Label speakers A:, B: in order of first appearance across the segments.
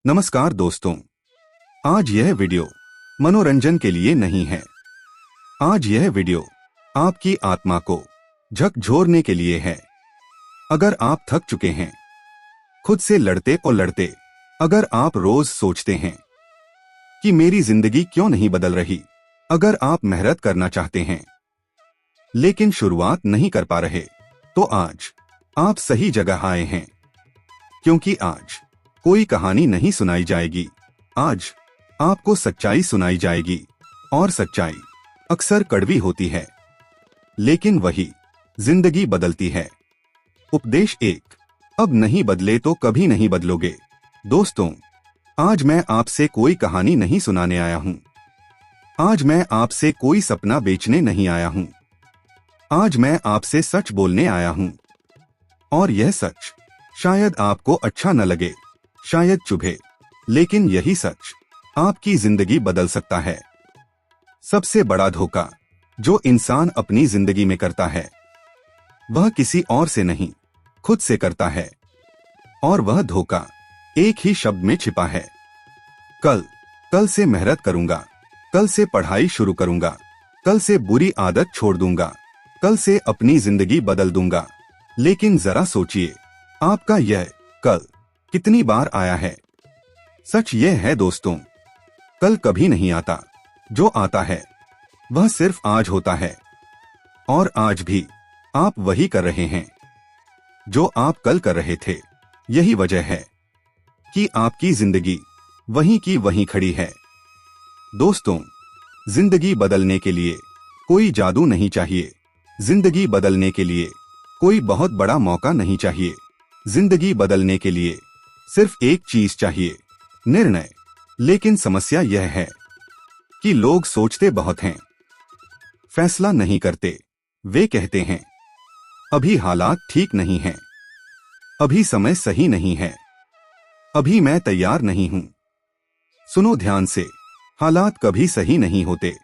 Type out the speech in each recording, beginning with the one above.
A: नमस्कार दोस्तों, आज यह वीडियो मनोरंजन के लिए नहीं है। आज यह वीडियो आपकी आत्मा को झकझोरने के लिए है। अगर आप थक चुके हैं खुद से लड़ते और लड़ते, अगर आप रोज सोचते हैं कि मेरी जिंदगी क्यों नहीं बदल रही, अगर आप मेहनत करना चाहते हैं लेकिन शुरुआत नहीं कर पा रहे, तो आज आप सही जगह आए हैं। क्योंकि आज कोई कहानी नहीं सुनाई जाएगी, आज आपको सच्चाई सुनाई जाएगी। और सच्चाई अक्सर कड़वी होती है, लेकिन वही जिंदगी बदलती है। उपदेश एक, अब नहीं बदले तो कभी नहीं बदलोगे। दोस्तों, आज मैं आपसे कोई कहानी नहीं सुनाने आया हूं। आज मैं आपसे कोई सपना बेचने नहीं आया हूं। आज मैं आपसे सच बोलने आया हूं। और यह सच शायद आपको अच्छा न लगे, शायद चुभे, लेकिन यही सच आपकी जिंदगी बदल सकता है। सबसे बड़ा धोखा जो इंसान अपनी जिंदगी में करता है, वह किसी और से नहीं, खुद से करता है। और वह धोखा एक ही शब्द में छिपा है, कल से मेहनत करूंगा, कल से पढ़ाई शुरू करूंगा, कल से बुरी आदत छोड़ दूंगा, कल से अपनी जिंदगी बदल दूंगा। लेकिन जरा सोचिए, आपका यह कल कितनी बार आया है? सच यह है दोस्तों, कल कभी नहीं आता। जो आता है वह सिर्फ आज होता है। और आज भी आप वही कर रहे हैं जो आप कल कर रहे थे। यही वजह है कि आपकी जिंदगी वहीं की वहीं खड़ी है। दोस्तों, जिंदगी बदलने के लिए कोई जादू नहीं चाहिए। जिंदगी बदलने के लिए कोई बहुत बड़ा मौका नहीं चाहिए। जिंदगी बदलने के लिए सिर्फ एक चीज चाहिए, निर्णय। लेकिन समस्या यह है कि लोग सोचते बहुत हैं, फैसला नहीं करते। वे कहते हैं अभी हालात ठीक नहीं हैं, अभी समय सही नहीं है, अभी मैं तैयार नहीं हूं। सुनो ध्यान से, हालात कभी सही नहीं होते,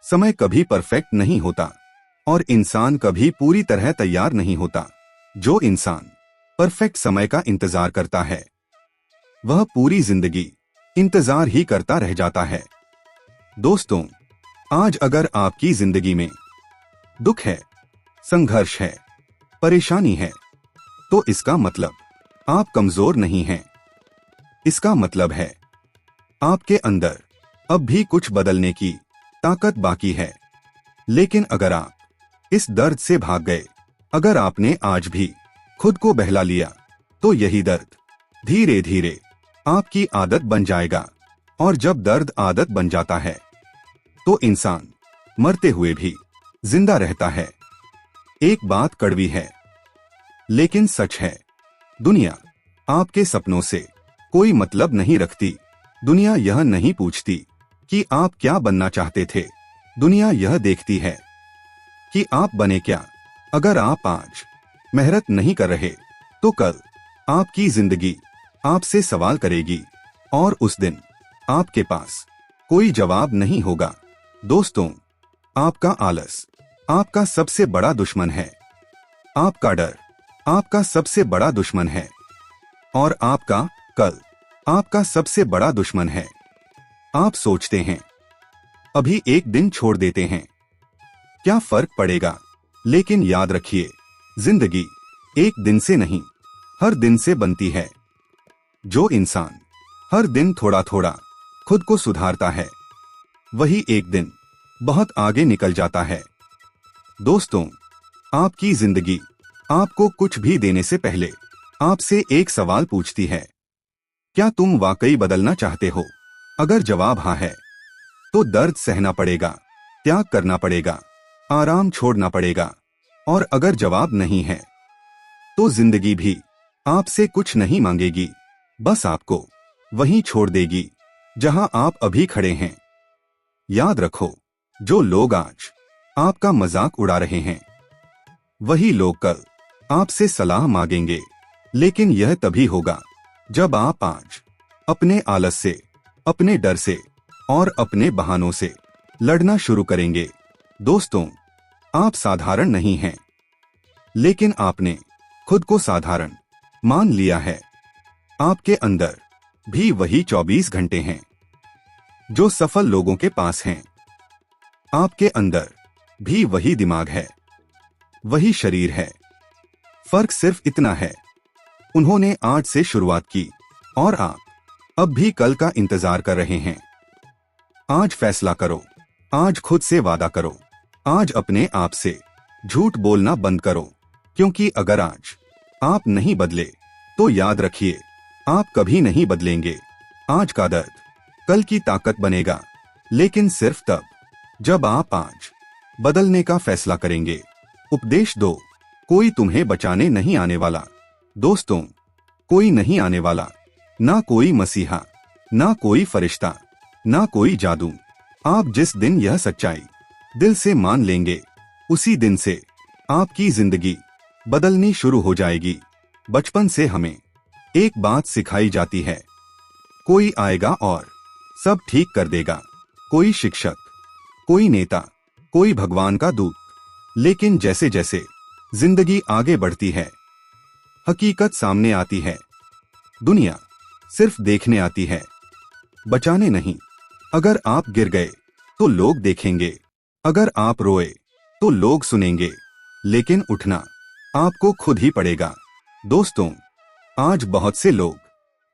A: समय कभी परफेक्ट नहीं होता, और इंसान कभी पूरी तरह तैयार नहीं होता। जो इंसान परफेक्ट समय का इंतजार करता है, वह पूरी जिंदगी इंतजार ही करता रह जाता है। दोस्तों, आज अगर आपकी जिंदगी में दुख है, संघर्ष है, परेशानी है, तो इसका मतलब आप कमजोर नहीं हैं। इसका मतलब है आपके अंदर अब भी कुछ बदलने की ताकत बाकी है। लेकिन अगर आप इस दर्द से भाग गए, अगर आपने आज भी खुद को बहला लिया, तो यही दर्द धीरे धीरे आपकी आदत बन जाएगा। और जब दर्द आदत बन जाता है, तो इंसान मरते हुए भी जिंदा रहता है। एक बात कड़वी है, लेकिन सच है, दुनिया आपके सपनों से कोई मतलब नहीं रखती। दुनिया यह नहीं पूछती कि आप क्या बनना चाहते थे। दुनिया यह देखती है कि आप बने क्या। अगर आप आज मेहनत नहीं कर रहे, तो कल आपकी जिंदगी आपसे सवाल करेगी, और उस दिन आपके पास कोई जवाब नहीं होगा। दोस्तों, आपका आलस आपका सबसे बड़ा दुश्मन है। आपका डर आपका सबसे बड़ा दुश्मन है। और आपका कल आपका सबसे बड़ा दुश्मन है। आप सोचते हैं अभी एक दिन छोड़ देते हैं, क्या फर्क पड़ेगा? लेकिन याद रखिए, जिंदगी एक दिन से नहीं, हर दिन से बनती है। जो इंसान हर दिन थोड़ा थोड़ा खुद को सुधारता है, वही एक दिन बहुत आगे निकल जाता है। दोस्तों, आपकी जिंदगी आपको कुछ भी देने से पहले आपसे एक सवाल पूछती है, क्या तुम वाकई बदलना चाहते हो? अगर जवाब हाँ है, तो दर्द सहना पड़ेगा, त्याग करना पड़ेगा, आराम छोड़ना पड़ेगा। और अगर जवाब नहीं है, तो जिंदगी भी आपसे कुछ नहीं मांगेगी, बस आपको वहीं छोड़ देगी जहां आप अभी खड़े हैं। याद रखो, जो लोग आज आपका मजाक उड़ा रहे हैं, वही लोग कल आपसे सलाह मांगेंगे। लेकिन यह तभी होगा जब आप आज अपने आलस से, अपने डर से और अपने बहानों से लड़ना शुरू करेंगे। दोस्तों, आप साधारण नहीं हैं, लेकिन आपने खुद को साधारण मान लिया है। आपके अंदर भी वही 24 घंटे हैं जो सफल लोगों के पास हैं। आपके अंदर भी वही दिमाग है, वही शरीर है। फर्क सिर्फ इतना है, उन्होंने आज से शुरुआत की और आप अब भी कल का इंतजार कर रहे हैं। आज फैसला करो, आज खुद से वादा करो, आज अपने आप से झूठ बोलना बंद करो, क्योंकि अगर आज आप नहीं बदले तो याद रखिए आप कभी नहीं बदलेंगे। आज का दर्द कल की ताकत बनेगा, लेकिन सिर्फ तब जब आप आज बदलने का फैसला करेंगे। उपदेश दो, कोई तुम्हें बचाने नहीं आने वाला। दोस्तों, कोई नहीं आने वाला, ना कोई मसीहा, ना कोई फरिश्ता, ना कोई जादू। आप जिस दिन यह सच्चाई दिल से मान लेंगे, उसी दिन से आपकी जिंदगी बदलनी शुरू हो जाएगी। बचपन से हमें एक बात सिखाई जाती है, कोई आएगा और सब ठीक कर देगा। कोई शिक्षक, कोई नेता, कोई भगवान का दूत। लेकिन जैसे जैसे जिंदगी आगे बढ़ती है, हकीकत सामने आती है। दुनिया सिर्फ देखने आती है, बचाने नहीं। अगर आप गिर गए तो लोग देखेंगे, अगर आप रोए तो लोग सुनेंगे, लेकिन उठना आपको खुद ही पड़ेगा। दोस्तों, आज बहुत से लोग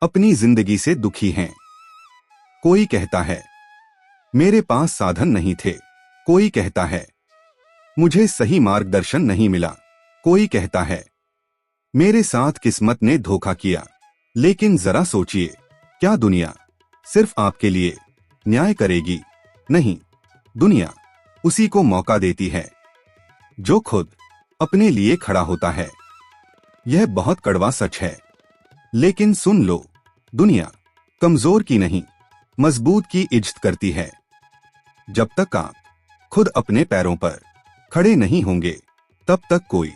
A: अपनी जिंदगी से दुखी हैं। कोई कहता है मेरे पास साधन नहीं थे, कोई कहता है मुझे सही मार्गदर्शन नहीं मिला, कोई कहता है मेरे साथ किस्मत ने धोखा किया। लेकिन जरा सोचिए, क्या दुनिया सिर्फ आपके लिए न्याय करेगी? नहीं, दुनिया उसी को मौका देती है जो खुद अपने लिए खड़ा होता है। यह बहुत कड़वा सच है, लेकिन सुन लो, दुनिया कमजोर की नहीं, मजबूत की इज्जत करती है। जब तक आप खुद अपने पैरों पर खड़े नहीं होंगे, तब तक कोई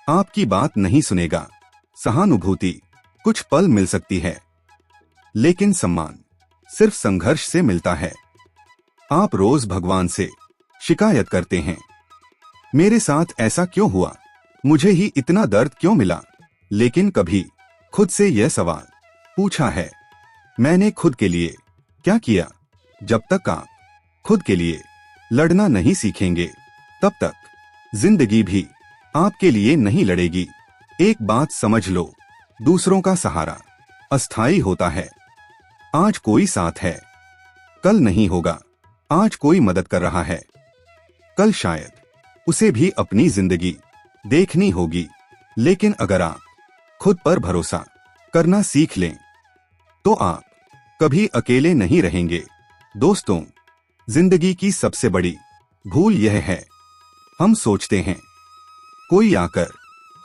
A: आपकी बात नहीं सुनेगा। सहानुभूति कुछ पल मिल सकती है, लेकिन सम्मान सिर्फ संघर्ष से मिलता है। आप रोज भगवान से शिकायत करते हैं, मेरे साथ ऐसा क्यों हुआ, मुझे ही इतना दर्द क्यों मिला? लेकिन कभी खुद से यह सवाल पूछा है, मैंने खुद के लिए क्या किया? जब तक आप खुद के लिए लड़ना नहीं सीखेंगे, तब तक जिंदगी भी आपके लिए नहीं लड़ेगी। एक बात समझ लो, दूसरों का सहारा अस्थायी होता है। आज कोई साथ है, कल नहीं होगा। आज कोई मदद कर रहा है, कल शायद उसे भी अपनी जिंदगी देखनी होगी। लेकिन अगर आप खुद पर भरोसा करना सीख लें, तो आप कभी अकेले नहीं रहेंगे। दोस्तों, जिंदगी की सबसे बड़ी भूल यह है, हम सोचते हैं कोई आकर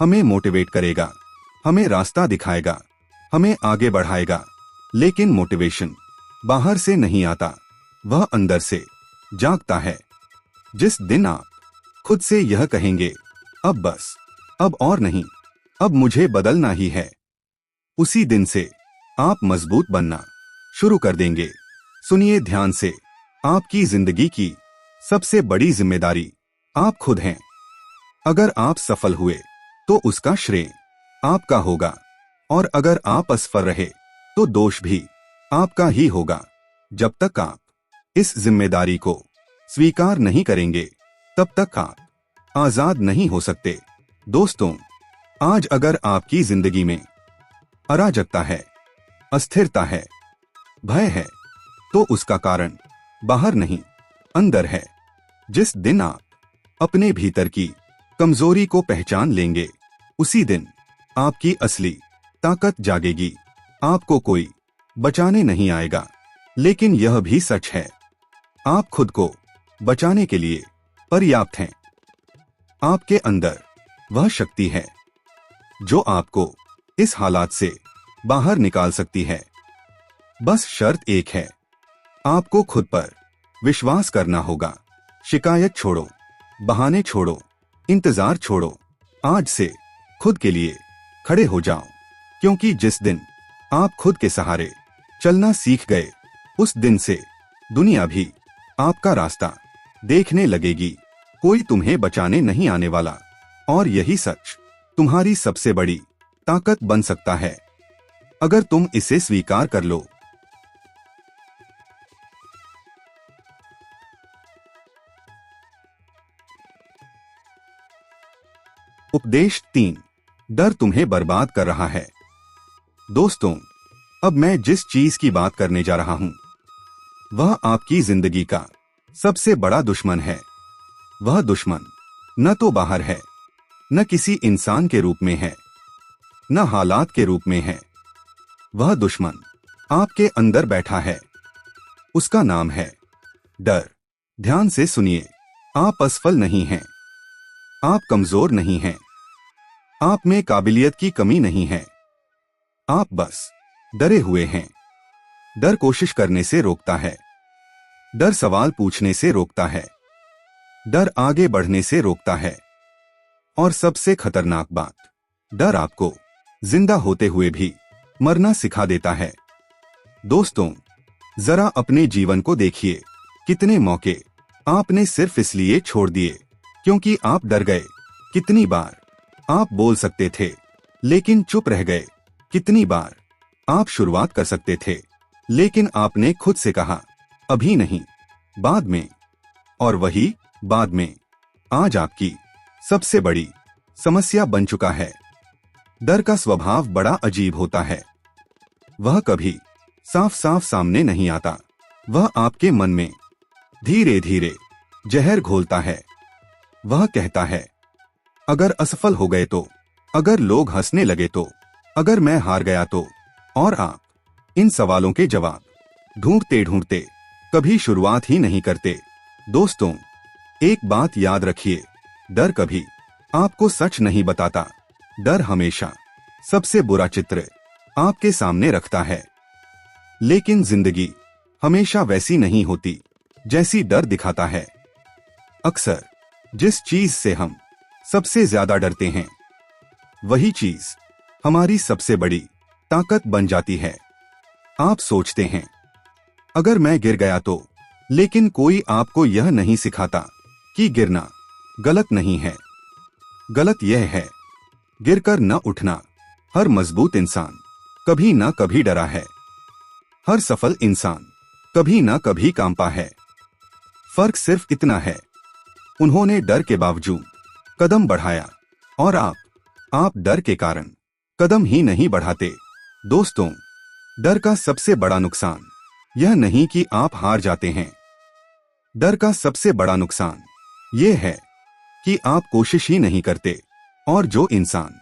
A: हमें मोटिवेट करेगा, हमें रास्ता दिखाएगा, हमें आगे बढ़ाएगा। लेकिन मोटिवेशन बाहर से नहीं आता, वह अंदर से जागता है। जिस दिन आप खुद से यह कहेंगे, अब बस, अब और नहीं, अब मुझे बदलना ही है, उसी दिन से आप मजबूत बनना शुरू कर देंगे। सुनिए ध्यान से, आपकी जिंदगी की सबसे बड़ी जिम्मेदारी आप खुद हैं। अगर आप सफल हुए तो उसका श्रेय आपका होगा, और अगर आप असफल रहे तो दोष भी आपका ही होगा। जब तक आप इस जिम्मेदारी को स्वीकार नहीं करेंगे, तब तक आप आजाद नहीं हो सकते। दोस्तों, आज अगर आपकी जिंदगी में अराजकता है, अस्थिरता है, भय है, तो उसका कारण बाहर नहीं, अंदर है। जिस दिन आप अपने भीतर की कमजोरी को पहचान लेंगे, उसी दिन आपकी असली ताकत जागेगी। आपको कोई बचाने नहीं आएगा, लेकिन यह भी सच है, आप खुद को बचाने के लिए पर्याप्त हैं। आपके अंदर वह शक्ति है जो आपको इस हालात से बाहर निकाल सकती है। बस शर्त एक है, आपको खुद पर विश्वास करना होगा। शिकायत छोड़ो, बहाने छोड़ो, इंतजार छोड़ो। आज से खुद के लिए खड़े हो जाओ, क्योंकि जिस दिन आप खुद के सहारे चलना सीख गए, उस दिन से दुनिया भी आपका रास्ता देखने लगेगी। कोई तुम्हें बचाने नहीं आने वाला, और यही सच तुम्हारी सबसे बड़ी ताकत बन सकता है। अगर तुम इसे स्वीकार कर लो, उपदेश 3। डर तुम्हें बर्बाद कर रहा है। दोस्तों, अब मैं जिस चीज की बात करने जा रहा हूं वह आपकी जिंदगी का सबसे बड़ा दुश्मन है। वह दुश्मन न तो बाहर है, न किसी इंसान के रूप में है, न हालात के रूप में है। वह दुश्मन आपके अंदर बैठा है। उसका नाम है डर। ध्यान से सुनिए, आप असफल नहीं हैं, आप कमजोर नहीं हैं, आप में काबिलियत की कमी नहीं है, आप बस डरे हुए हैं। डर कोशिश करने से रोकता है, डर सवाल पूछने से रोकता है, डर आगे बढ़ने से रोकता है, और सबसे खतरनाक बात, डर आपको जिंदा होते हुए भी मरना सिखा देता है। दोस्तों, जरा अपने जीवन को देखिए, कितने मौके आपने सिर्फ इसलिए छोड़ दिए क्योंकि आप डर गए। कितनी बार आप बोल सकते थे लेकिन चुप रह गए। कितनी बार आप शुरुआत कर सकते थे लेकिन आपने खुद से कहा अभी नहीं, बाद में। और वही बाद में आज आपकी सबसे बड़ी समस्या बन चुका है। डर का स्वभाव बड़ा अजीब होता है। वह कभी साफ साफ सामने नहीं आता, वह आपके मन में धीरे धीरे जहर घोलता है। वह कहता है अगर असफल हो गए तो, अगर लोग हंसने लगे तो, अगर मैं हार गया तो। और आप इन सवालों के जवाब ढूंढते ढूंढते कभी शुरुआत ही नहीं करते। दोस्तों, एक बात याद रखिए, डर कभी आपको सच नहीं बताता। डर हमेशा सबसे बुरा चित्र आपके सामने रखता है। लेकिन जिंदगी हमेशा वैसी नहीं होती जैसी डर दिखाता है। अक्सर जिस चीज से हम सबसे ज्यादा डरते हैं वही चीज हमारी सबसे बड़ी ताकत बन जाती है। आप सोचते हैं अगर मैं गिर गया तो, लेकिन कोई आपको यह नहीं सिखाता कि गिरना गलत नहीं है। गलत यह है गिरकर न उठना। हर मजबूत इंसान कभी न कभी डरा है। हर सफल इंसान कभी न कभी कांपा है। फर्क सिर्फ इतना है, उन्होंने डर के बावजूद कदम बढ़ाया और आप डर के कारण कदम ही नहीं बढ़ाते। दोस्तों, डर का सबसे बड़ा नुकसान यह नहीं कि आप हार जाते हैं। डर का सबसे बड़ा नुकसान यह है कि आप कोशिश ही नहीं करते। और जो इंसान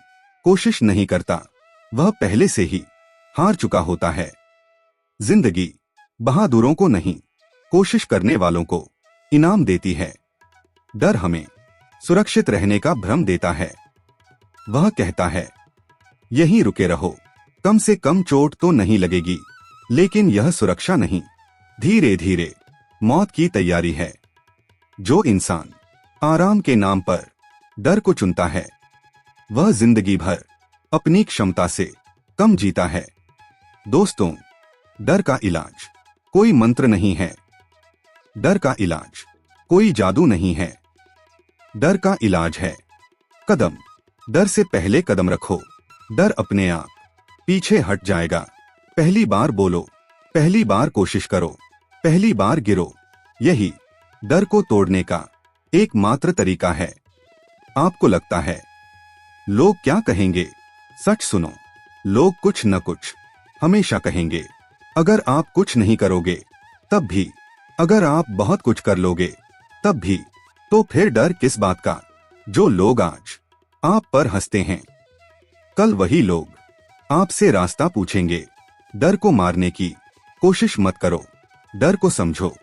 A: कोशिश नहीं करता वह पहले से ही हार चुका होता है। जिंदगी बहादुरों को नहीं, कोशिश करने वालों को इनाम देती है। डर हमें सुरक्षित रहने का भ्रम देता है। वह कहता है यहीं रुके रहो, कम से कम चोट तो नहीं लगेगी। लेकिन यह सुरक्षा नहीं, धीरे धीरे मौत की तैयारी है। जो इंसान आराम के नाम पर डर को चुनता है वह जिंदगी भर अपनी क्षमता से कम जीता है। दोस्तों, डर का इलाज कोई मंत्र नहीं है। डर का इलाज कोई जादू नहीं है। डर का इलाज है कदम। डर से पहले कदम रखो, डर अपने आप पीछे हट जाएगा। पहली बार बोलो, पहली बार कोशिश करो, पहली बार गिरो। यही डर को तोड़ने का एकमात्र तरीका है। आपको लगता है लोग क्या कहेंगे? सच सुनो, लोग कुछ न कुछ हमेशा कहेंगे। अगर आप कुछ नहीं करोगे तब भी, अगर आप बहुत कुछ कर लोगे तब भी, तो फिर डर किस बात का? जो लोग आज आप पर हंसते हैं कल वही लोग आपसे रास्ता पूछेंगे। डर को मारने की कोशिश मत करो, डर को समझो।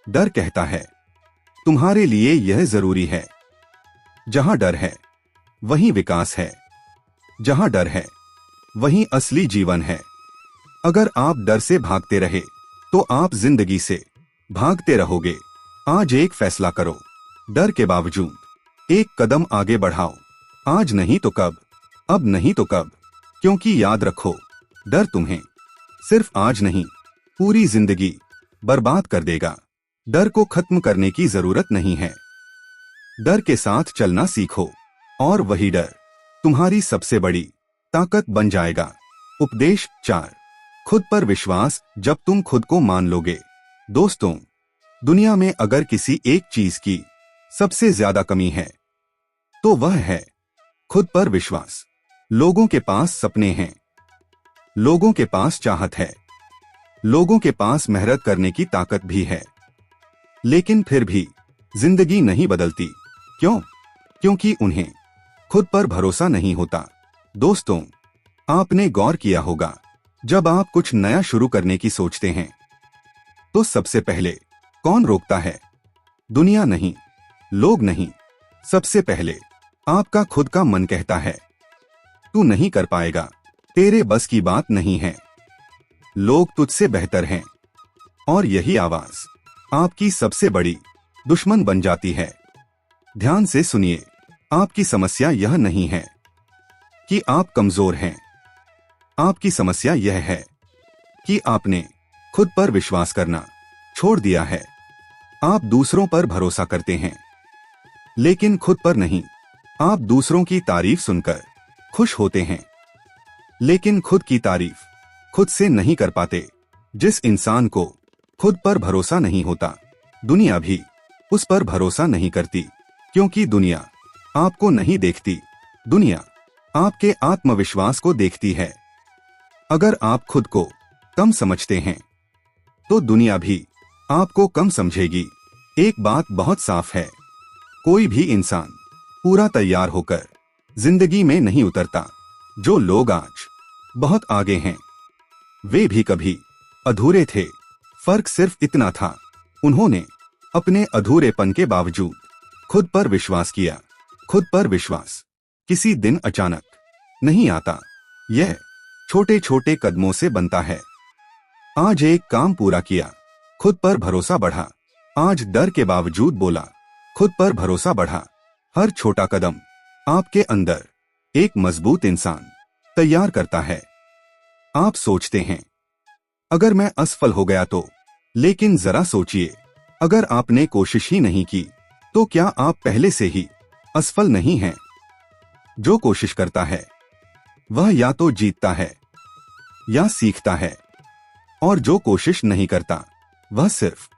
A: डर कहता है तुम्हारे लिए यह जरूरी है। जहां डर है वहीं विकास है। जहां डर है वहीं असली जीवन है। अगर आप डर से भागते रहे तो आप जिंदगी से भागते रहोगे। आज एक फैसला करो, डर के बावजूद एक कदम आगे बढ़ाओ। आज नहीं तो कब, अब नहीं तो कब। क्योंकि याद रखो, डर तुम्हें सिर्फ आज नहीं, पूरी जिंदगी बर्बाद कर देगा। डर को खत्म करने की जरूरत नहीं है। डर के साथ चलना सीखो और वही डर तुम्हारी सबसे बड़ी ताकत बन जाएगा। उपदेश 4। खुद पर विश्वास। जब तुम खुद को मान लोगे। दोस्तों, दुनिया में अगर किसी एक चीज की सबसे ज्यादा कमी है तो वह है खुद पर विश्वास। लोगों के पास सपने हैं, लोगों के पास चाहत है, लोगों के पास मेहनत करने की ताकत भी है, लेकिन फिर भी जिंदगी नहीं बदलती। क्यों? क्योंकि उन्हें खुद पर भरोसा नहीं होता। दोस्तों, आपने गौर किया होगा, जब आप कुछ नया शुरू करने की सोचते हैं तो सबसे पहले कौन रोकता है? दुनिया नहीं, लोग नहीं, सबसे पहले आपका खुद का मन कहता है तू नहीं कर पाएगा, तेरे बस की बात नहीं है, लोग तुझसे बेहतर हैं। और यही आवाज आपकी सबसे बड़ी दुश्मन बन जाती है। ध्यान से सुनिए, आपकी समस्या यह नहीं है कि आप कमजोर हैं, आपकी समस्या यह है कि आपने खुद पर विश्वास करना छोड़ दिया है। आप दूसरों पर भरोसा करते हैं, लेकिन खुद पर नहीं। आप दूसरों की तारीफ सुनकर खुश होते हैं, लेकिन खुद की तारीफ खुद से नहीं कर पाते। जिस इंसान को खुद पर भरोसा नहीं होता, दुनिया भी उस पर भरोसा नहीं करती, क्योंकि दुनिया आपको नहीं देखती, दुनिया आपके आत्मविश्वास को देखती है। अगर आप खुद को कम समझते हैं तो दुनिया भी आपको कम समझेगी। एक बात बहुत साफ है, कोई भी इंसान पूरा तैयार होकर जिंदगी में नहीं उतरता। जो लोग आज बहुत आगे हैं, वे भी कभी अधूरे थे। फर्क सिर्फ इतना था, उन्होंने अपने अधूरेपन के बावजूद खुद पर विश्वास किया। खुद पर विश्वास किसी दिन अचानक नहीं आता, यह छोटे छोटे कदमों से बनता है। आज एक काम पूरा किया, खुद पर भरोसा बढ़ा। आज डर के बावजूद बोला, खुद पर भरोसा बढ़ा। हर छोटा कदम आपके अंदर एक मजबूत इंसान तैयार करता है। आप सोचते हैं अगर मैं असफल हो गया तो, लेकिन जरा सोचिए, अगर आपने कोशिश ही नहीं की तो क्या आप पहले से ही असफल नहीं हैं? जो कोशिश करता है वह या तो जीतता है या सीखता है, और जो कोशिश नहीं करता वह सिर्फ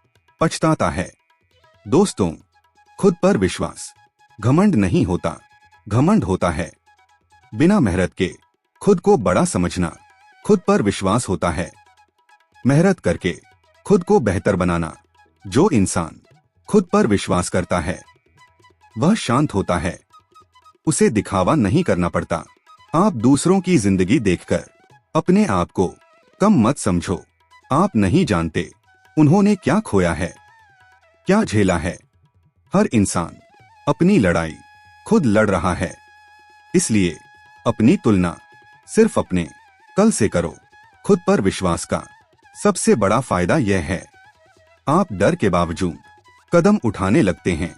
A: पछताता है। दोस्तों, खुद पर विश्वास घमंड नहीं होता, घमंड होता है बिना मेहनत के खुद को बड़ा समझना। खुद पर विश्वास होता है मेहनत करके खुद को बेहतर बनाना। जो इंसान खुद पर विश्वास करता है वह शांत होता है, उसे दिखावा नहीं करना पड़ता। आप दूसरों की जिंदगी देखकर अपने आप को कम मत समझो। आप नहीं जानते उन्होंने क्या खोया है, क्या झेला है। हर इंसान अपनी लड़ाई खुद लड़ रहा है, इसलिए अपनी तुलना सिर्फ अपने कल से करो। खुद पर विश्वास का सबसे बड़ा फायदा यह है, आप डर के बावजूद कदम उठाने लगते हैं।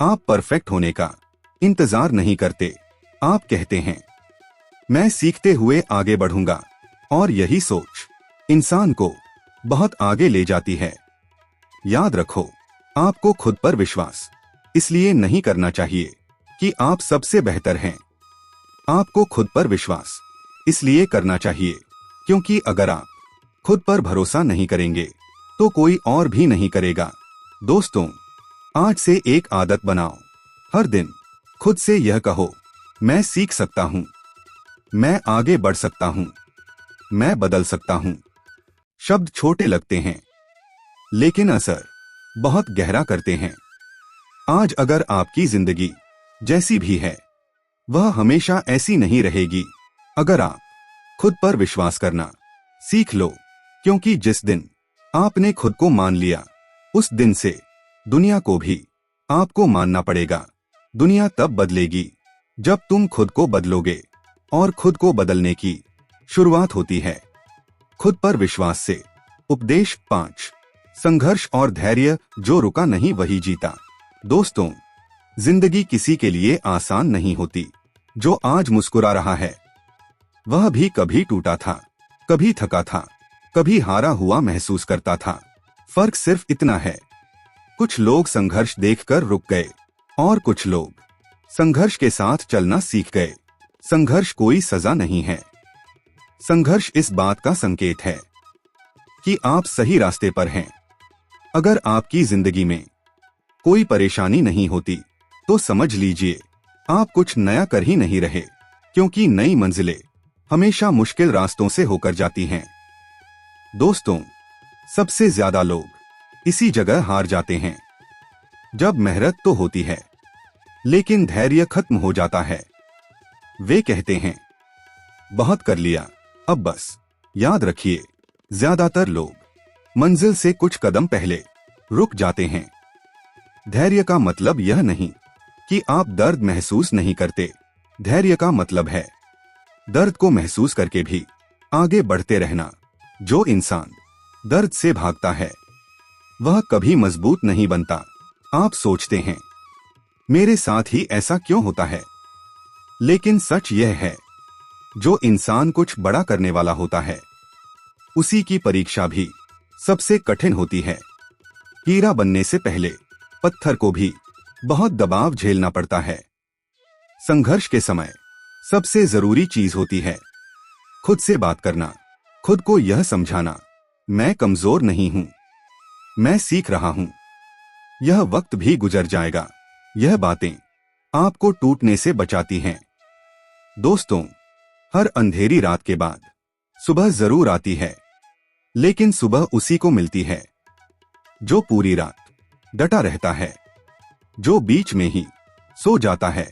A: आप परफेक्ट होने का इंतजार नहीं करते, आप कहते हैं मैं सीखते हुए आगे बढ़ूंगा। और यही सोच इंसान को बहुत आगे ले जाती है। याद रखो, आपको खुद पर विश्वास इसलिए नहीं करना चाहिए कि आप सबसे बेहतर हैं। आपको खुद पर विश्वास इसलिए करना चाहिए क्योंकि अगर आप खुद पर भरोसा नहीं करेंगे तो कोई और भी नहीं करेगा। दोस्तों, आज से एक आदत बनाओ, हर दिन खुद से यह कहो, मैं सीख सकता हूं, मैं आगे बढ़ सकता हूं, मैं बदल सकता हूं। शब्द छोटे लगते हैं, लेकिन असर बहुत गहरा करते हैं। आज अगर आपकी जिंदगी जैसी भी है, वह हमेशा ऐसी नहीं रहेगी। अगर आप खुद पर विश्वास करना सीख लो, क्योंकि जिस दिन आपने खुद को मान लिया, उस दिन से दुनिया को भी आपको मानना पड़ेगा। दुनिया तब बदलेगी जब तुम खुद को बदलोगे, और खुद को बदलने की शुरुआत होती है खुद पर विश्वास से। उपदेश 5, संघर्ष और धैर्य, जो रुका नहीं वही जीता। दोस्तों, जिंदगी किसी के लिए आसान नहीं होती। जो आज मुस्कुरा रहा है वह भी कभी टूटा था, कभी थका था, कभी हारा हुआ महसूस करता था। फर्क सिर्फ इतना है, कुछ लोग संघर्ष देखकर रुक गए और कुछ लोग संघर्ष के साथ चलना सीख गए। संघर्ष कोई सजा नहीं है, संघर्ष इस बात का संकेत है कि आप सही रास्ते पर हैं। अगर आपकी जिंदगी में कोई परेशानी नहीं होती तो समझ लीजिए आप कुछ नया कर ही नहीं रहे, क्योंकि नई मंजिलें हमेशा मुश्किल रास्तों से होकर जाती हैं। दोस्तों, सबसे ज्यादा लोग इसी जगह हार जाते हैं जब मेहनत तो होती है लेकिन धैर्य खत्म हो जाता है। वे कहते हैं, बहुत कर लिया, अब बस। याद रखिए, ज्यादातर लोग मंजिल से कुछ कदम पहले रुक जाते हैं। धैर्य का मतलब यह नहीं कि आप दर्द महसूस नहीं करते। धैर्य का मतलब है दर्द को महसूस करके भी आगे बढ़ते रहना। जो इंसान दर्द से भागता है वह कभी मजबूत नहीं बनता। आप सोचते हैं, मेरे साथ ही ऐसा क्यों होता है? लेकिन सच यह है, जो इंसान कुछ बड़ा करने वाला होता है उसी की परीक्षा भी सबसे कठिन होती है। हीरा बनने से पहले पत्थर को भी बहुत दबाव झेलना पड़ता है। संघर्ष के समय सबसे जरूरी चीज होती है खुद से बात करना, खुद को यह समझाना, मैं कमजोर नहीं हूं, मैं सीख रहा हूं, यह वक्त भी गुजर जाएगा। यह बातें आपको टूटने से बचाती हैं। दोस्तों, हर अंधेरी रात के बाद सुबह जरूर आती है, लेकिन सुबह उसी को मिलती है जो पूरी रात डटा रहता है। जो बीच में ही सो जाता है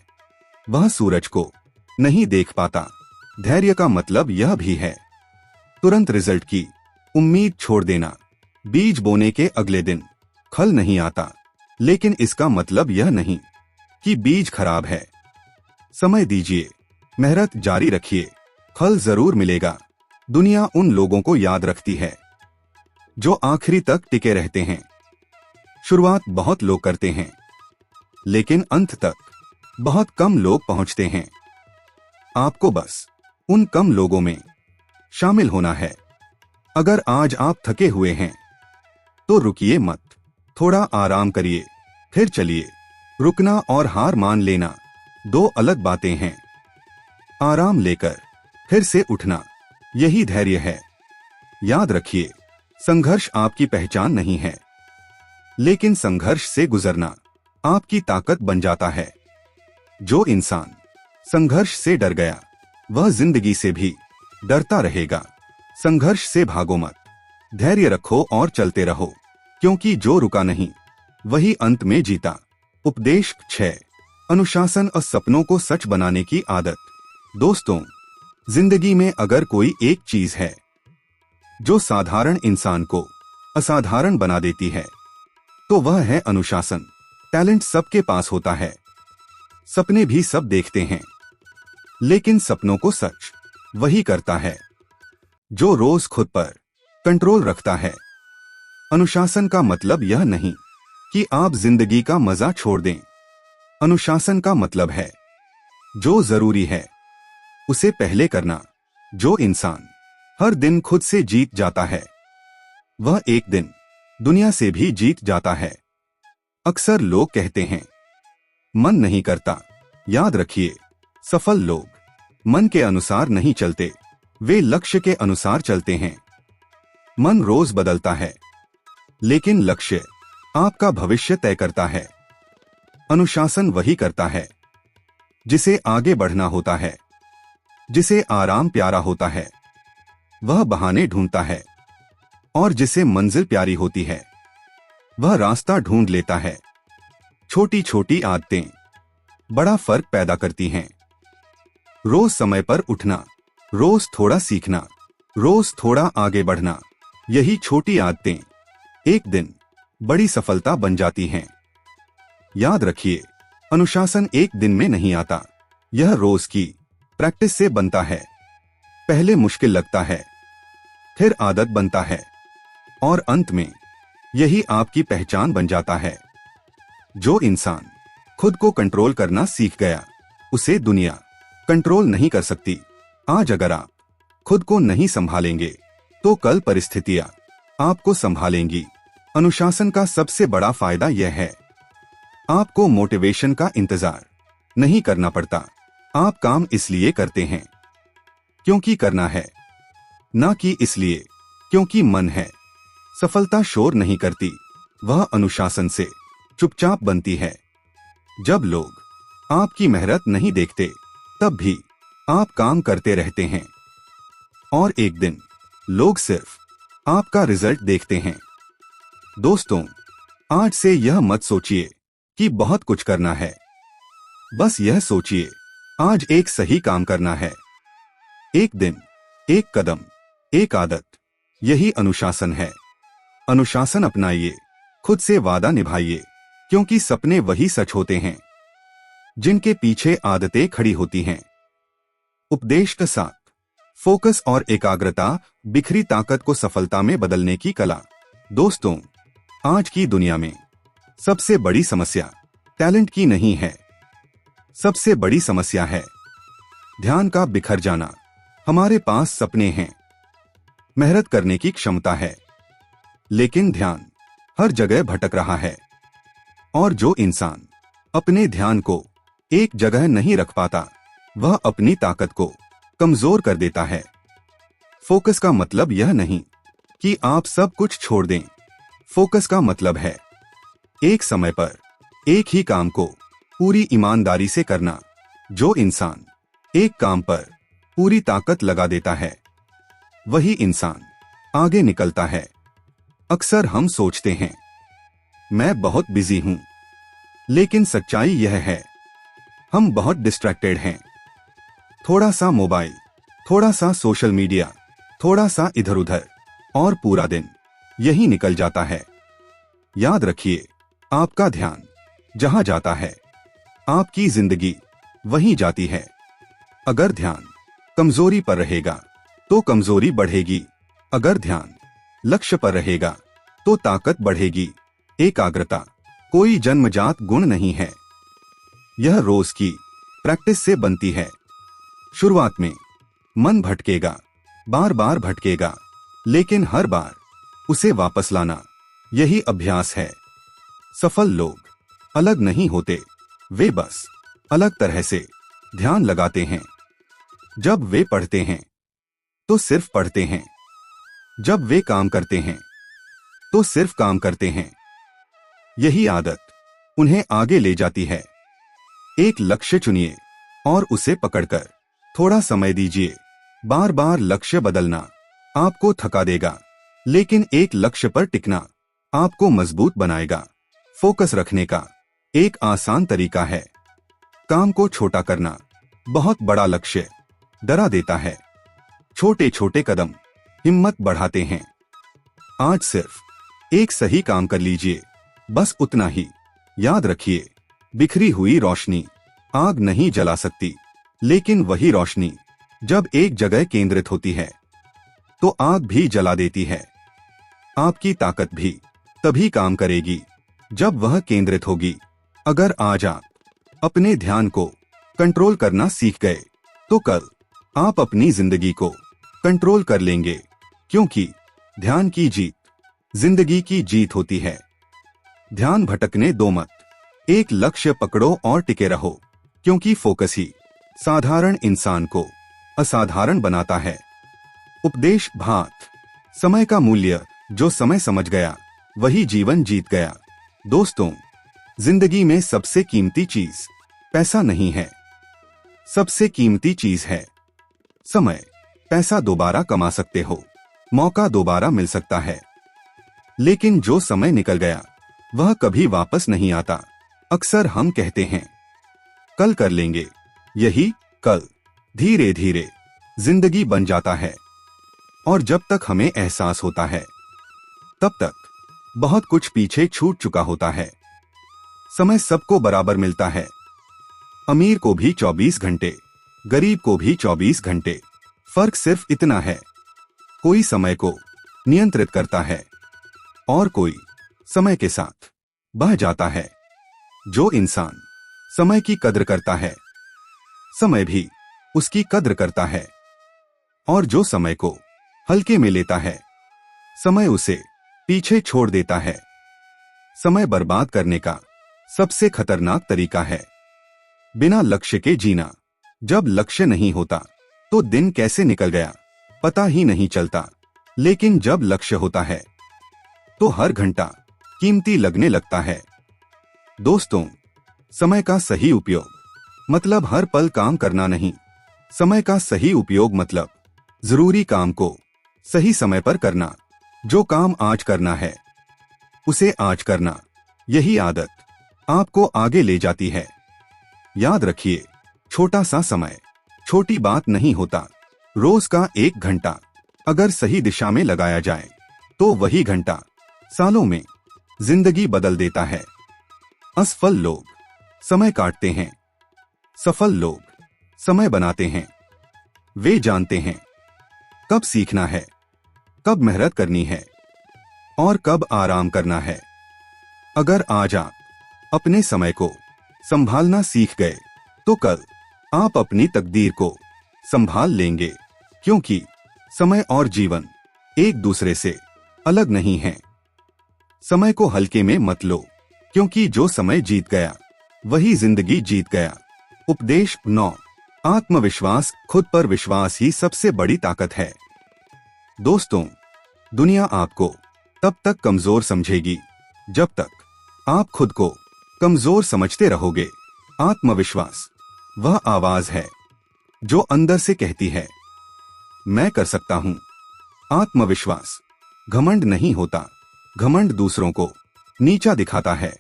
A: वह सूरज को नहीं देख पाता। धैर्य का मतलब यह भी है तुरंत रिजल्ट की उम्मीद छोड़ देना। बीज बोने के अगले दिन फल नहीं आता, लेकिन इसका मतलब यह नहीं कि बीज खराब है। समय दीजिए, मेहनत जारी रखिए, फल जरूर मिलेगा। दुनिया उन लोगों को याद रखती है जो आखिरी तक टिके रहते हैं। शुरुआत बहुत लोग करते हैं, लेकिन अंत तक बहुत कम लोग पहुंचते हैं। आपको बस उन कम लोगों में शामिल होना है। अगर आज आप थके हुए हैं तो रुकिए मत, थोड़ा आराम करिए, फिर चलिए। रुकना और हार मान लेना दो अलग बातें हैं। आराम लेकर फिर से उठना, यही धैर्य है। याद रखिए, संघर्ष आपकी पहचान नहीं है, लेकिन संघर्ष से गुजरना आपकी ताकत बन जाता है। जो इंसान संघर्ष से डर गया वह जिंदगी से भी डरता रहेगा। संघर्ष से भागो मत, धैर्य रखो और चलते रहो, क्योंकि जो रुका नहीं वही अंत में जीता। उपदेश 6, अनुशासन और सपनों को सच बनाने की आदत। दोस्तों, जिंदगी में अगर कोई एक चीज है जो साधारण इंसान को असाधारण बना देती है तो वह है अनुशासन। टैलेंट सबके पास होता है, सपने भी सब देखते हैं, लेकिन सपनों को सच वही करता है जो रोज खुद पर कंट्रोल रखता है। अनुशासन का मतलब यह नहीं कि आप जिंदगी का मजा छोड़ दें। अनुशासन का मतलब है जो जरूरी है उसे पहले करना। जो इंसान हर दिन खुद से जीत जाता है वह एक दिन दुनिया से भी जीत जाता है। अक्सर लोग कहते हैं, मन नहीं करता। याद रखिए, सफल लोग मन के अनुसार नहीं चलते, वे लक्ष्य के अनुसार चलते हैं। मन रोज बदलता है, लेकिन लक्ष्य आपका भविष्य तय करता है। अनुशासन वही करता है जिसे आगे बढ़ना होता है, जिसे आराम प्यारा होता है वह बहाने ढूंढता है, और जिसे मंजिल प्यारी होती है वह रास्ता ढूंढ लेता है। छोटी छोटी आदतें बड़ा फर्क पैदा करती हैं। रोज समय पर उठना, रोज थोड़ा सीखना, रोज थोड़ा आगे बढ़ना, यही छोटी आदतें एक दिन बड़ी सफलता बन जाती हैं। याद रखिए, अनुशासन एक दिन में नहीं आता, यह रोज की प्रैक्टिस से बनता है। पहले मुश्किल लगता है, फिर आदत बनता है, और अंत में यही आपकी पहचान बन जाता है। जो इंसान खुद को कंट्रोल करना सीख गया उसे दुनिया कंट्रोल नहीं कर सकती। आज अगर आप खुद को नहीं संभालेंगे तो कल परिस्थितियां आपको संभालेंगी। अनुशासन का सबसे बड़ा फायदा यह है, आपको मोटिवेशन का इंतजार नहीं करना पड़ता। आप काम इसलिए करते हैं क्योंकि करना है, ना कि इसलिए क्योंकि मन है। सफलता शोर नहीं करती, वह अनुशासन से चुपचाप बनती है। जब लोग आपकी मेहनत नहीं देखते, तब भी आप काम करते रहते हैं। और एक दिन लोग सिर्फ आपका रिजल्ट देखते हैं। दोस्तों, आज से यह मत सोचिए कि बहुत कुछ करना है। बस यह सोचिए, आज एक सही काम करना है। एक दिन, एक कदम, एक आदत, यही अनुशासन है। अनुशासन अपनाइए, खुद से वादा निभाइए, क्योंकि सपने वही सच होते हैं जिनके पीछे आदतें खड़ी होती हैं। उपदेश के साथ फोकस और एकाग्रता, बिखरी ताकत को सफलता में बदलने की कला। दोस्तों, आज की दुनिया में सबसे बड़ी समस्या टैलेंट की नहीं है, सबसे बड़ी समस्या है ध्यान का बिखर जाना। हमारे पास सपने हैं, मेहनत करने की क्षमता है, लेकिन ध्यान हर जगह भटक रहा है। और जो इंसान अपने ध्यान को एक जगह नहीं रख पाता, वह अपनी ताकत को कमजोर कर देता है। फोकस का मतलब यह नहीं कि आप सब कुछ छोड़ दें। फोकस का मतलब है एक समय पर एक ही काम को पूरी ईमानदारी से करना। जो इंसान एक काम पर पूरी ताकत लगा देता है, वही इंसान आगे निकलता है। अक्सर हम सोचते हैं, मैं बहुत बिजी हूं, लेकिन सच्चाई यह है, हम बहुत डिस्ट्रैक्टेड हैं। थोड़ा सा मोबाइल, थोड़ा सा सोशल मीडिया, थोड़ा सा इधर उधर, और पूरा दिन यही निकल जाता है। याद रखिए, आपका ध्यान जहां जाता है, आपकी जिंदगी वहीं जाती है। अगर ध्यान कमजोरी पर रहेगा तो कमजोरी बढ़ेगी, अगर ध्यान लक्ष्य पर रहेगा तो ताकत बढ़ेगी। एकाग्रता कोई जन्मजात गुण नहीं है, यह रोज की प्रैक्टिस से बनती है। शुरुआत में मन भटकेगा, बार बार भटकेगा, लेकिन हर बार उसे वापस लाना, यही अभ्यास है। सफल लोग अलग नहीं होते, वे बस अलग तरह से ध्यान लगाते हैं। जब वे पढ़ते हैं तो सिर्फ पढ़ते हैं, जब वे काम करते हैं तो सिर्फ काम करते हैं। यही आदत उन्हें आगे ले जाती है। एक लक्ष्य चुनिए और उसे पकड़कर थोड़ा समय दीजिए। बार बार लक्ष्य बदलना आपको थका देगा, लेकिन एक लक्ष्य पर टिकना आपको मजबूत बनाएगा। फोकस रखने का एक आसान तरीका है काम को छोटा करना। बहुत बड़ा लक्ष्य डरा देता है, छोटे छोटे कदम हिम्मत बढ़ाते हैं। आज सिर्फ एक सही काम कर लीजिए, बस उतना ही। याद रखिए, बिखरी हुई रोशनी आग नहीं जला सकती, लेकिन वही रोशनी जब एक जगह केंद्रित होती है तो आग भी जला देती है। आपकी ताकत भी तभी काम करेगी जब वह केंद्रित होगी। अगर आज आप अपने ध्यान को कंट्रोल करना सीख गए, तो कल आप अपनी जिंदगी को कंट्रोल कर लेंगे, क्योंकि ध्यान की जीत जिंदगी की जीत होती है। ध्यान भटकने दो मत, एक लक्ष्य पकड़ो और टिके रहो, क्योंकि फोकस ही साधारण इंसान को असाधारण बनाता है। उपदेश भात, समय का मूल्य जो समय समझ गया वही जीवन जीत गया। दोस्तों, जिंदगी में सबसे कीमती चीज पैसा नहीं है, सबसे कीमती चीज है समय। पैसा दोबारा कमा सकते हो, मौका दोबारा मिल सकता है, लेकिन जो समय निकल गया वह कभी वापस नहीं आता। अक्सर हम कहते हैं कल कर लेंगे, यही कल धीरे धीरे जिंदगी बन जाता है। और जब तक हमें एहसास होता है, तब तक बहुत कुछ पीछे छूट चुका होता है। समय सबको बराबर मिलता है, अमीर को भी 24 घंटे, गरीब को भी 24 घंटे। फर्क सिर्फ इतना है, कोई समय को नियंत्रित करता है और कोई समय के साथ बह जाता है। जो इंसान समय की कद्र करता है, समय भी उसकी कद्र करता है। और जो समय को हल्के में लेता है, समय उसे पीछे छोड़ देता है। समय बर्बाद करने का सबसे खतरनाक तरीका है बिना लक्ष्य के जीना। जब लक्ष्य नहीं होता तो दिन कैसे निकल गया पता ही नहीं चलता, लेकिन जब लक्ष्य होता है तो हर घंटा कीमती लगने लगता है। दोस्तों, समय का सही उपयोग मतलब हर पल काम करना नहीं। समय का सही उपयोग मतलब जरूरी काम को सही समय पर करना। जो काम आज करना है उसे आज करना। यही आदत आपको आगे ले जाती है। याद रखिए, छोटा सा समय छोटी बात नहीं होता। रोज का 1 घंटा अगर सही दिशा में लगाया जाए तो वही घंटा सालों में जिंदगी बदल देता है। असफल लोग समय काटते हैं, सफल लोग समय बनाते हैं। वे जानते हैं कब सीखना है, कब मेहनत करनी है और कब आराम करना है। अगर आज आप अपने समय को संभालना सीख गए तो कल आप अपनी तकदीर को संभाल लेंगे, क्योंकि समय और जीवन एक दूसरे से अलग नहीं है। समय को हल्के में मत लो, क्योंकि जो समय जीत गया वही जिंदगी जीत गया। उपदेश 9। आत्मविश्वास, खुद पर विश्वास ही सबसे बड़ी ताकत है। दोस्तों, दुनिया आपको तब तक कमजोर समझेगी जब तक आप खुद को कमजोर समझते रहोगे। आत्मविश्वास वह आवाज है जो अंदर से कहती है, मैं कर सकता हूं। आत्मविश्वास घमंड नहीं होता। घमंड दूसरों को नीचा दिखाता है।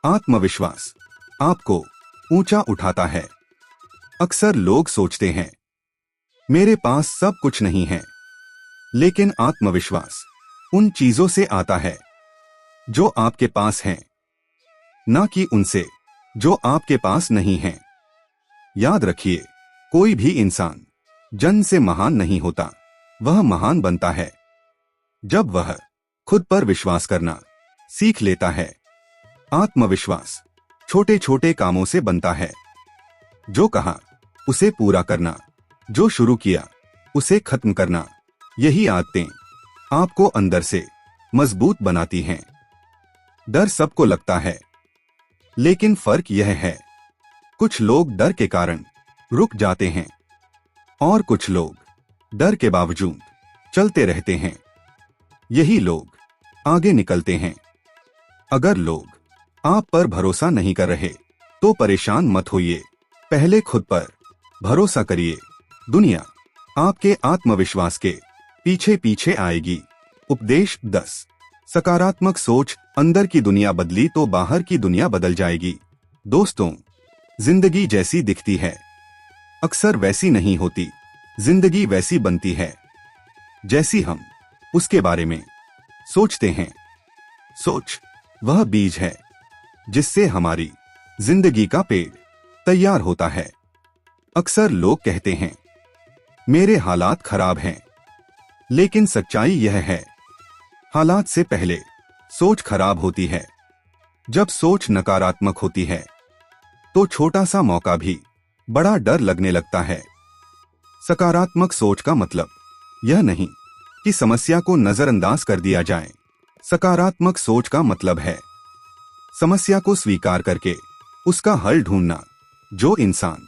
A: आत्मविश्वास आपको ऊंचा उठाता है। अक्सर लोग सोचते हैं, मेरे पास सब कुछ नहीं है, लेकिन आत्मविश्वास उन चीजों से आता है जो आपके पास हैं, ना कि उनसे जो आपके पास नहीं हैं। याद रखिए, कोई भी इंसान जन्म से महान नहीं होता, वह महान बनता है जब वह खुद पर विश्वास करना सीख लेता है। आत्मविश्वास छोटे छोटे कामों से बनता है। जो कहा उसे पूरा करना, जो शुरू किया उसे खत्म करना। यही आदतें आपको अंदर से मजबूत बनाती हैं। डर सबको लगता है, लेकिन फर्क यह है, कुछ लोग डर के कारण रुक जाते हैं और कुछ लोग डर के बावजूद चलते रहते हैं। यही लोग आगे निकलते हैं। अगर लोग आप पर भरोसा नहीं कर रहे तो परेशान मत होइए, पहले खुद पर भरोसा करिए। दुनिया आपके आत्मविश्वास के पीछे पीछे आएगी। उपदेश 10। सकारात्मक सोच, अंदर की दुनिया बदली तो बाहर की दुनिया बदल जाएगी। दोस्तों, जिंदगी जैसी दिखती है अक्सर वैसी नहीं होती। जिंदगी वैसी बनती है जैसी हम उसके बारे में सोचते हैं। सोच वह बीज है जिससे हमारी जिंदगी का पेड़ तैयार होता है। अक्सर लोग कहते हैं, मेरे हालात खराब हैं, लेकिन सच्चाई यह है, हालात से पहले सोच खराब होती है। जब सोच नकारात्मक होती है तो छोटा सा मौका भी बड़ा डर लगने लगता है। सकारात्मक सोच का मतलब यह नहीं कि समस्या को नजरअंदाज कर दिया जाए। सकारात्मक सोच का मतलब है समस्या को स्वीकार करके उसका हल ढूंढना। जो इंसान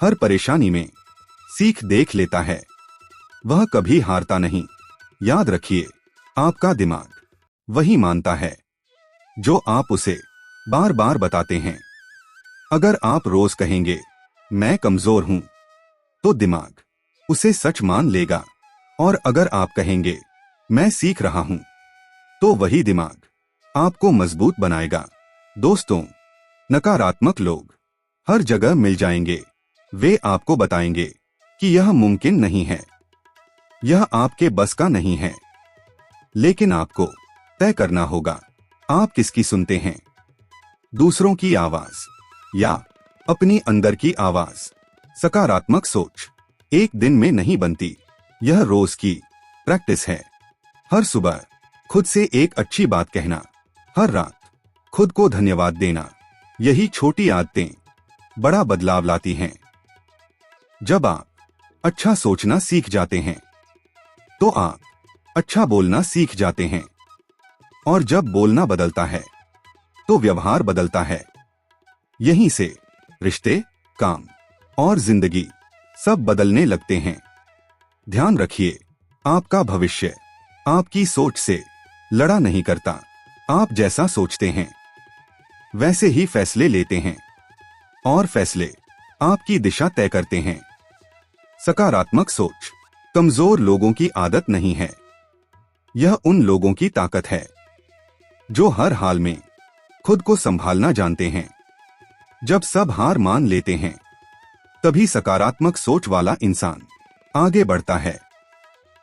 A: हर परेशानी में सीख देख लेता है वह कभी हारता नहीं। याद रखिए, आपका दिमाग वही मानता है जो आप उसे बार बार बताते हैं। अगर आप रोज कहेंगे मैं कमजोर हूं तो दिमाग उसे सच मान लेगा, और अगर आप कहेंगे मैं सीख रहा हूं तो वही दिमाग आपको मजबूत बनाएगा। दोस्तों, नकारात्मक लोग हर जगह मिल जाएंगे। वे आपको बताएंगे कि यह मुमकिन नहीं है, यह आपके बस का नहीं है। लेकिन आपको तय करना होगा, आप किसकी सुनते हैं, दूसरों की आवाज या अपनी अंदर की आवाज। सकारात्मक सोच एक दिन में नहीं बनती, यह रोज की प्रैक्टिस है। हर सुबह खुद से एक अच्छी बात कहना, हर रात खुद को धन्यवाद देना, यही छोटी आदतें बड़ा बदलाव लाती हैं। जब आप अच्छा सोचना सीख जाते हैं तो आप अच्छा बोलना सीख जाते हैं, और जब बोलना बदलता है तो व्यवहार बदलता है। यहीं से रिश्ते, काम और जिंदगी सब बदलने लगते हैं। ध्यान रखिए, आपका भविष्य आपकी सोच से लड़ा नहीं करता। आप जैसा सोचते हैं वैसे ही फैसले लेते हैं, और फैसले आपकी दिशा तय करते हैं। सकारात्मक सोच कमजोर लोगों की आदत नहीं है, यह उन लोगों की ताकत है जो हर हाल में खुद को संभालना जानते हैं। जब सब हार मान लेते हैं, तभी सकारात्मक सोच वाला इंसान आगे बढ़ता है।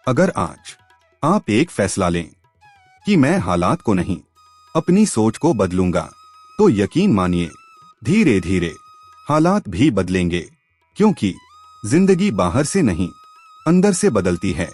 A: अगर आज आप एक फैसला लें कि मैं हालात को नहीं, अपनी सोच को बदलूंगा, तो यकीन मानिए धीरे धीरे हालात भी बदलेंगे, क्योंकि जिंदगी बाहर से नहीं, अंदर से बदलती है।